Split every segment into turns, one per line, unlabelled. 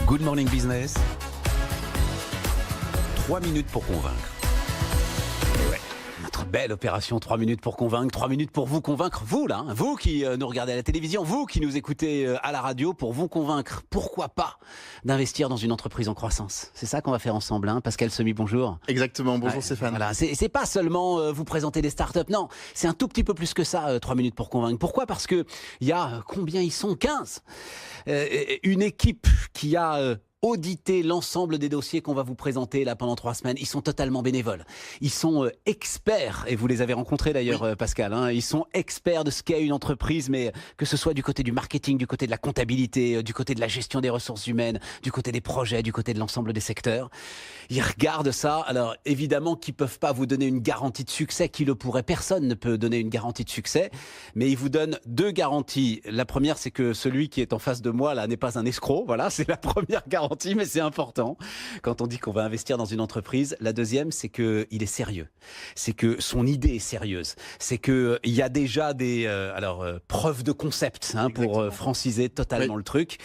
Good Morning Business. 3 minutes pour convaincre. Et ouais, notre belle opération 3 minutes pour convaincre. 3 minutes pour vous convaincre, vous là, hein, vous qui nous regardez à la télévision, vous qui nous écoutez à la radio, pour vous convaincre, pourquoi pas, d'investir dans une entreprise en croissance. C'est ça qu'on va faire ensemble, hein. Pascal Semi, bonjour.
Exactement, bonjour
Ouais,
Stéphane.
Voilà, c'est pas seulement vous présenter des startups, non, c'est un tout petit peu plus que ça, 3 minutes pour convaincre. Pourquoi ? Parce que il y a, combien ils sont ? 15 une équipe qui a auditer l'ensemble des dossiers qu'on va vous présenter là pendant 3 semaines. Ils sont totalement bénévoles. Ils sont experts, et vous les avez rencontrés d'ailleurs, oui. Pascal, hein, ils sont experts de ce qu'est une entreprise, mais que ce soit du côté du marketing, du côté de la comptabilité, du côté de la gestion des ressources humaines, du côté des projets, du côté de l'ensemble des secteurs. Ils regardent ça. Alors évidemment qu'ils ne peuvent pas vous donner une garantie de succès, qui le pourrait. Personne ne peut donner une garantie de succès, mais ils vous donnent 2 garanties. La première, c'est que celui qui est en face de moi là n'est pas un escroc. Voilà, c'est la première garantie. Mais c'est important quand on dit qu'on va investir dans une entreprise. La deuxième, c'est qu'il est sérieux. C'est que son idée est sérieuse. C'est qu'il y a déjà des preuves de concept, hein, pour franciser totalement le truc.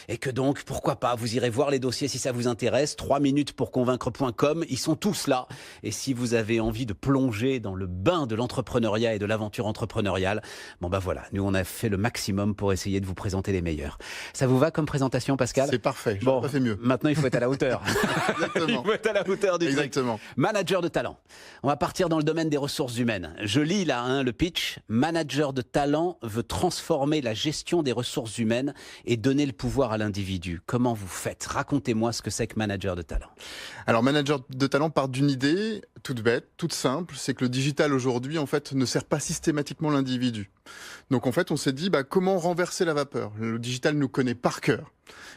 Et que donc, pourquoi pas, vous irez voir les dossiers si ça vous intéresse. 3 minutes pour convaincre.com, ils sont tous là. Et si vous avez envie de plonger dans le bain de l'entrepreneuriat et de l'aventure entrepreneuriale, bon ben voilà, nous on a fait le maximum pour essayer de vous présenter les meilleurs. Ça vous va comme présentation, Pascal ?
C'est parfait, je n'aurais pas fait mieux.
Maintenant il faut être à la hauteur.
Exactement.
Il faut être à la hauteur du
Exactement.
truc. Manager de talent. On va partir dans le domaine des ressources humaines. Je lis là, hein, le pitch. Manager de talent veut transformer la gestion des ressources humaines et donner le pouvoir à l'individu. Comment vous faites ? Racontez-moi ce que c'est que manager de talent.
Alors, manager de talent part d'une idée toute bête, toute simple, c'est que le digital aujourd'hui, en fait, ne sert pas systématiquement l'individu. Donc, en fait, on s'est dit, comment renverser la vapeur ? Le digital nous connaît par cœur.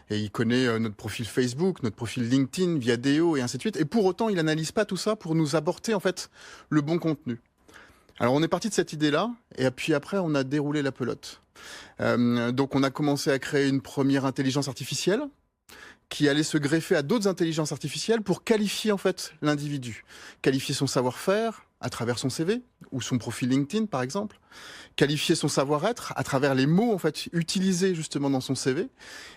Et il connaît notre profil Facebook, notre profil LinkedIn, Viadeo et ainsi de suite. Et pour autant, il n'analyse pas tout ça pour nous apporter, en fait, le bon contenu. Alors, on est parti de cette idée-là, et puis après, on a déroulé la pelote. Donc, on a commencé à créer une première intelligence artificielle qui allait se greffer à d'autres intelligences artificielles pour qualifier, en fait, l'individu. Qualifier son savoir-faire à travers son CV ou son profil LinkedIn, par exemple. Qualifier son savoir-être à travers les mots, en fait, utilisés justement dans son CV.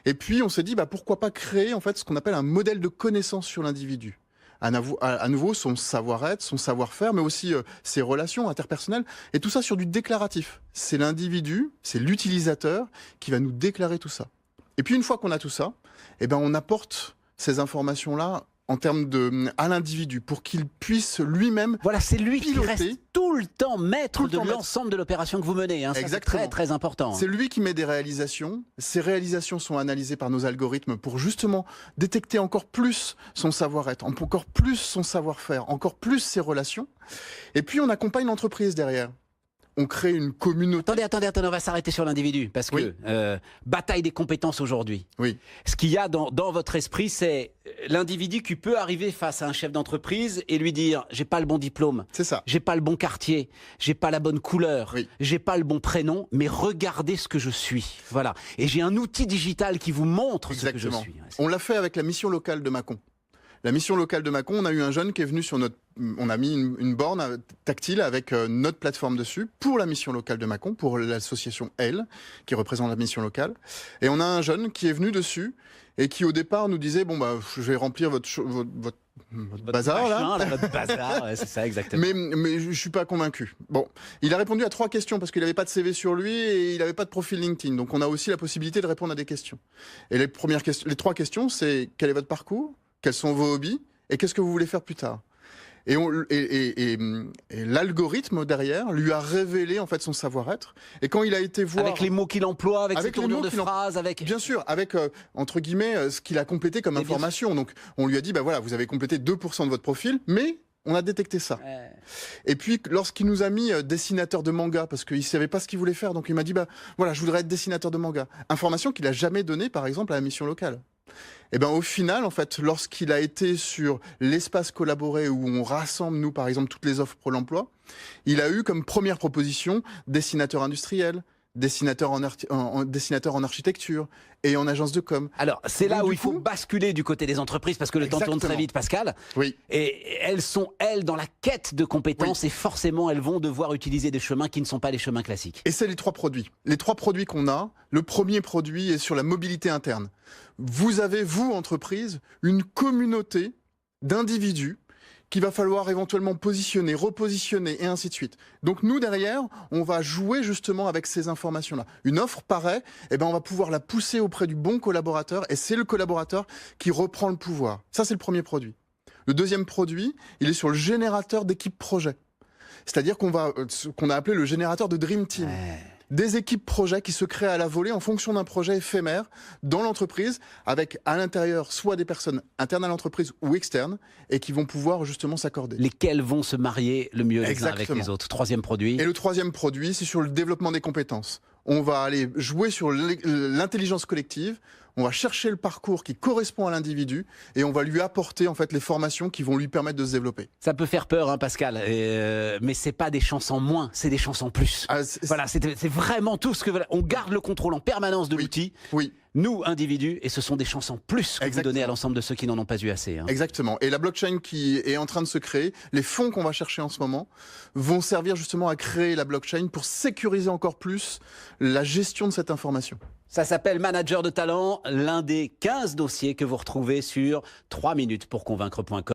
Et puis, on s'est dit, pourquoi pas créer, en fait, ce qu'on appelle un modèle de connaissance sur l'individu. À nouveau, son savoir-être, son savoir-faire, mais aussi ses relations interpersonnelles, et tout ça sur du déclaratif. C'est l'individu, c'est l'utilisateur qui va nous déclarer tout ça. Et puis une fois qu'on a tout ça, on apporte ces informations-là en termes à l'individu pour qu'il puisse lui-même.
Voilà, c'est lui
piloter,
qui reste tout le temps maître de l'ensemble de l'opération que vous menez. Hein. Ça, c'est très très important.
C'est lui qui met des réalisations. Ces réalisations sont analysées par nos algorithmes pour justement détecter encore plus son savoir-être, encore plus son savoir-faire, encore plus ses relations. Et puis on accompagne l'entreprise derrière. On crée une communauté.
Attendez, on va s'arrêter sur l'individu, parce que bataille des compétences aujourd'hui.
Oui.
Ce qu'il y a dans votre esprit, c'est l'individu qui peut arriver face à un chef d'entreprise et lui dire « j'ai pas le bon diplôme,
c'est ça.
J'ai pas le bon quartier, j'ai pas la bonne couleur, j'ai pas le bon prénom, mais regardez ce que je suis. » Voilà. Et j'ai un outil digital qui vous montre ce que je suis.
On l'a fait avec la mission locale de Mâcon. La mission locale de Mâcon, on a eu un jeune qui est venu sur on a mis une borne tactile avec notre plateforme dessus pour la mission locale de Mâcon, pour l'association Elle, qui représente la mission locale. Et on a un jeune qui est venu dessus et qui au départ nous disait je vais remplir votre bazar là.
Votre bazar, c'est ça exactement.
Mais je suis pas convaincu. Bon, il a répondu à 3 questions parce qu'il n'avait pas de CV sur lui et il n'avait pas de profil LinkedIn. Donc on a aussi la possibilité de répondre à des questions. Et les 3 questions, c'est quel est votre parcours ? Quels sont vos hobbies et qu'est-ce que vous voulez faire plus tard ? Et l'algorithme derrière lui a révélé en fait son savoir-être. Et quand il a été voir
avec les mots qu'il emploie, avec ses tournures de phrases,
bien sûr, avec entre guillemets ce qu'il a complété comme information. Donc on lui a dit vous avez complété 2% de votre profil, mais on a détecté ça. Et puis, lorsqu'il nous a mis dessinateur de manga, parce qu'il ne savait pas ce qu'il voulait faire, donc il m'a dit, je voudrais être dessinateur de manga. Information qu'il n'a jamais donnée, par exemple, à la mission locale. Et au final, en fait, lorsqu'il a été sur l'espace collaboré où on rassemble, nous, par exemple, toutes les offres pour l'emploi, il a eu comme première proposition dessinateur industriel, dessinateur dessinateur en architecture et en agence de com.
Alors, c'est là
Donc,
où
du
il faut
coup-
basculer du côté des entreprises, parce que le temps tourne très
Exactement.
vite, Pascal.
Oui.
Et elles sont, elles, dans la quête de compétences, et forcément, elles vont devoir utiliser des chemins qui ne sont pas les chemins classiques.
Et c'est les 3 produits. Les 3 produits qu'on a, le premier produit est sur la mobilité interne. Vous avez, vous, entreprise, une communauté d'individus qu'il va falloir éventuellement positionner, repositionner et ainsi de suite. Donc nous, derrière, on va jouer justement avec ces informations-là. Une offre paraît, eh ben, on va pouvoir la pousser auprès du bon collaborateur et c'est le collaborateur qui reprend le pouvoir. Ça, c'est le premier produit. Le deuxième produit, il est sur le générateur d'équipe projet. C'est-à-dire qu'on a appelé le générateur de Dream Team.
Ouais.
Des équipes projets qui se créent à la volée en fonction d'un projet éphémère dans l'entreprise, avec à l'intérieur soit des personnes internes à l'entreprise ou externes, et qui vont pouvoir justement s'accorder.
Lesquels vont se marier le mieux les uns avec
Exactement.
les autres. Troisième produit.
Et le troisième produit, c'est sur le développement des compétences. On va aller jouer sur l'intelligence collective, on va chercher le parcours qui correspond à l'individu, et on va lui apporter en fait les formations qui vont lui permettre de se développer.
Ça peut faire peur, hein, Pascal, mais c'est pas des chances en moins, c'est des chances en plus.
Ah,
Voilà, c'est vraiment tout ce que... On garde le contrôle en permanence de
Oui.
l'outil,
Oui.
nous, individus, et ce sont des chances en plus que vous
Exactement.
donnez à l'ensemble de ceux qui n'en ont pas eu assez. Hein.
Exactement. Et la blockchain qui est en train de se créer, les fonds qu'on va chercher en ce moment, vont servir justement à créer la blockchain pour sécuriser encore plus la gestion de cette information.
Ça s'appelle Manager de talent, l'un des 15 dossiers que vous retrouvez sur 3minutespourconvaincre.com.